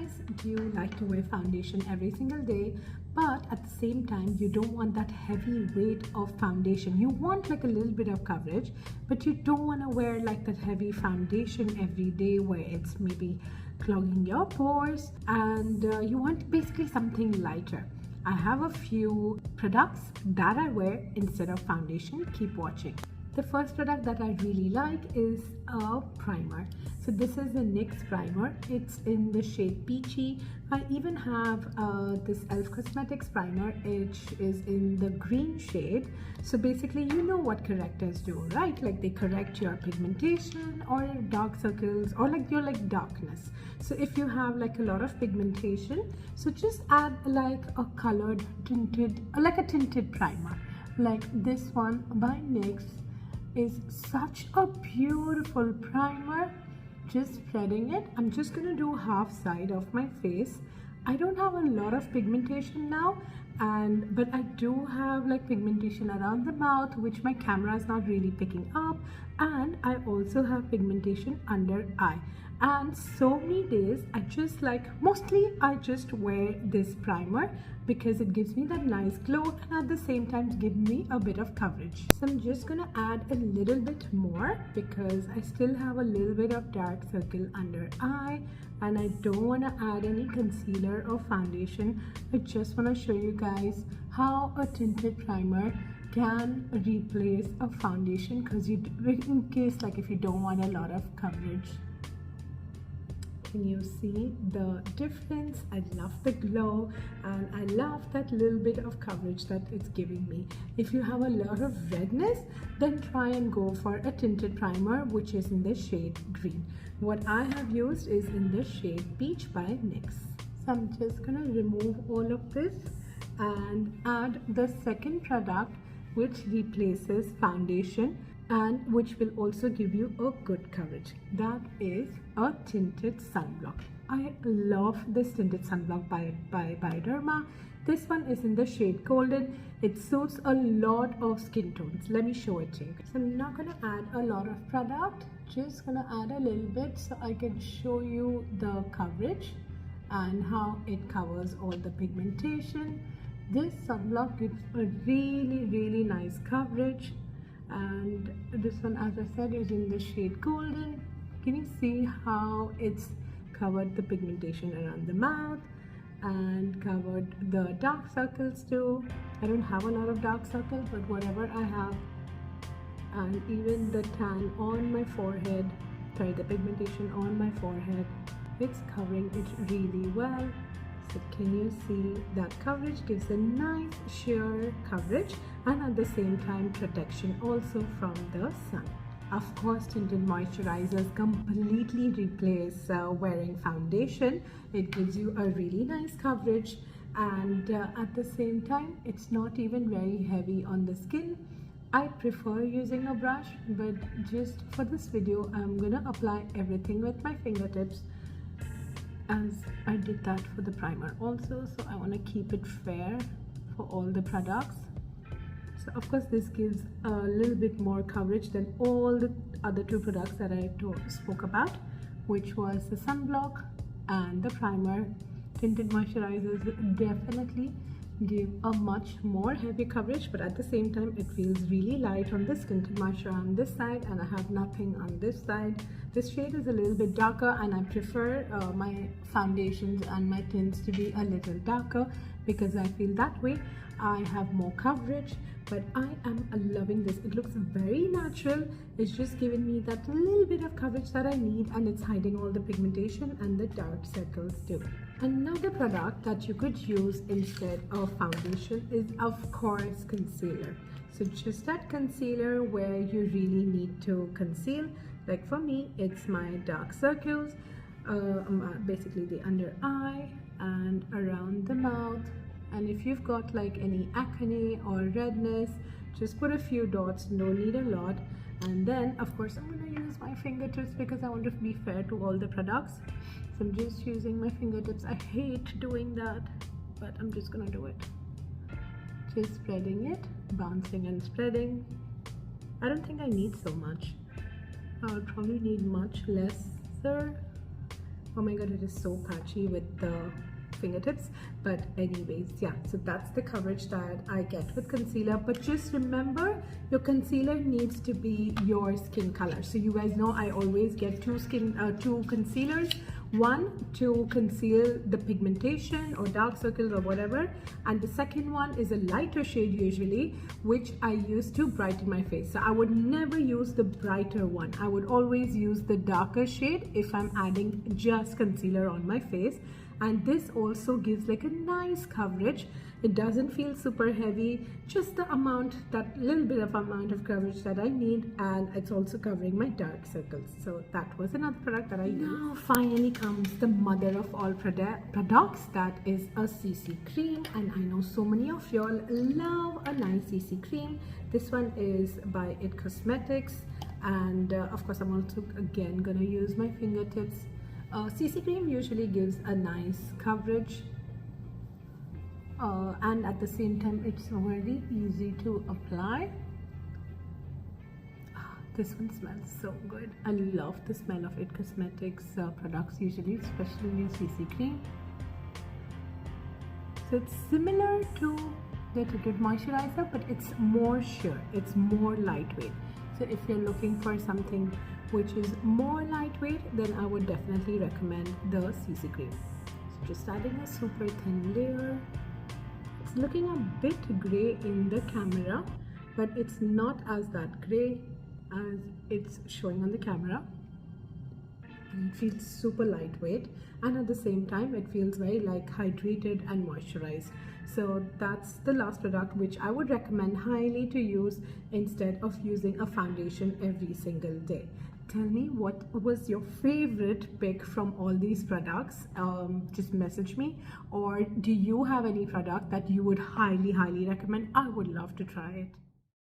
guys, do you like to wear foundation every single day, but at the same time you don't want that heavy weight of foundation? You want like a little bit of coverage, but you don't want to wear like that heavy foundation every day where it's maybe clogging your pores, and you want basically something lighter. I have a few products that I wear instead of foundation. Keep watching. The first product that I really like is a primer. So this is the NYX primer. It's in the shade Peachy. I even have this e.l.f. Cosmetics primer, which is in the green shade. So basically, you know what correctors do, right? Like they correct your pigmentation or dark circles or like your darkness. So if you have like a lot of pigmentation, so just add like a colored tinted, like a tinted primer. Like this one by NYX is such a beautiful primer. Just spreading it. I'm just gonna do half side of my face. I don't have a lot of pigmentation now, but I do have like pigmentation around the mouth, which my camera is not really picking up, and I also have pigmentation under eye. And so many days mostly I just wear this primer because it gives me that nice glow and at the same time give me a bit of coverage. So I'm just gonna add a little bit more because I still have a little bit of dark circle under eye and I don't want to add any concealer or foundation. I just want to show you guys how a tinted primer can replace a foundation, because in case like if you don't want a lot of coverage. Can you see the difference? I love the glow and I love that little bit of coverage that it's giving me. If you have a lot of redness, then try and go for a tinted primer, which is in the shade green. What I have used is in the shade Peach by NYX. So I'm just gonna remove all of this and add the second product, which replaces foundation and which will also give you a good coverage. That is a tinted sunblock. I love this tinted sunblock by Bioderma. This one is in the shade Golden. It suits a lot of skin tones. Let me show it to you. So I'm not gonna add a lot of product, just gonna add a little bit so I can show you the coverage and how it covers all the pigmentation. This sunblock gives a really nice coverage. And this one, as I said, is in the shade Golden. Can you see how it's covered the pigmentation around the mouth and covered the dark circles too? I don't have a lot of dark circles, but whatever I have, and even the tan on my forehead, the pigmentation on my forehead, it's covering it really well. So can you see that coverage gives a nice sheer coverage and at the same time protection also from the sun. Of course, tinted moisturizers completely replace wearing foundation. It gives you a really nice coverage and at the same time it's not even very heavy on the skin. I prefer using a brush, but just for this video I'm gonna apply everything with my fingertips, as I did that for the primer also. So I want to keep it fair for all the products. So of course this gives a little bit more coverage than all the other two products that I spoke about, which was the sunblock and the primer. Tinted moisturizers definitely give a much more heavy coverage, but at the same time it feels really light on this tinted moisturizer on this side and I have nothing on this side. This shade is a little bit darker and I prefer my foundations and my tints to be a little darker because I feel that way I have more coverage. But I am loving this. It looks very natural. It's just giving me that little bit of coverage that I need and it's hiding all the pigmentation and the dark circles too. Another product that you could use instead of foundation is of course concealer. So just that concealer where you really need to conceal. Like for me, it's my dark circles, basically the under eye and around the mouth. And if you've got like any acne or redness, just put a few dots, no need a lot. And then of course I'm going to use my fingertips because I want to be fair to all the products. So I'm just using my fingertips. I hate doing that, but I'm just going to do it. Just spreading it, bouncing and spreading. I don't think I need so much. I would probably need much lesser Oh my god, it is so patchy with the fingertips. But anyways, yeah, so that's the coverage that I get with concealer. But just remember, your concealer needs to be your skin color. So you guys know I always get two concealers, one to conceal the pigmentation or dark circles or whatever, and the second one is a lighter shade usually, which I use to brighten my face. So I would never use the brighter one. I would always use the darker shade if I'm adding just concealer on my face. And this also gives like a nice coverage. It doesn't feel super heavy, just the amount, that little bit of amount of coverage that I need, and it's also covering my dark circles. So that was another product that I used. Now finally comes the mother of all products, that is a CC cream. And I know so many of y'all love a nice CC cream. This one is by IT Cosmetics, and of course I'm also again gonna use my fingertips. CC cream usually gives a nice coverage, and at the same time it's very easy to apply. This one smells so good. I love the smell of IT Cosmetics products usually, especially CC cream. So it's similar to the Liquid Moisturizer, but it's more sheer, it's more lightweight. So if you're looking for something which is more lightweight, then I would definitely recommend the CC cream. So just adding a super thin layer. It's looking a bit gray in the camera, but it's not as that gray as it's showing on the camera. And it feels super lightweight, and at the same time it feels very like hydrated and moisturized. So that's the last product which I would recommend highly to use instead of using a foundation every single day. Tell me what was your favorite pick from all these products. Just message me, or do you have any product that you would highly recommend? I would love to try it.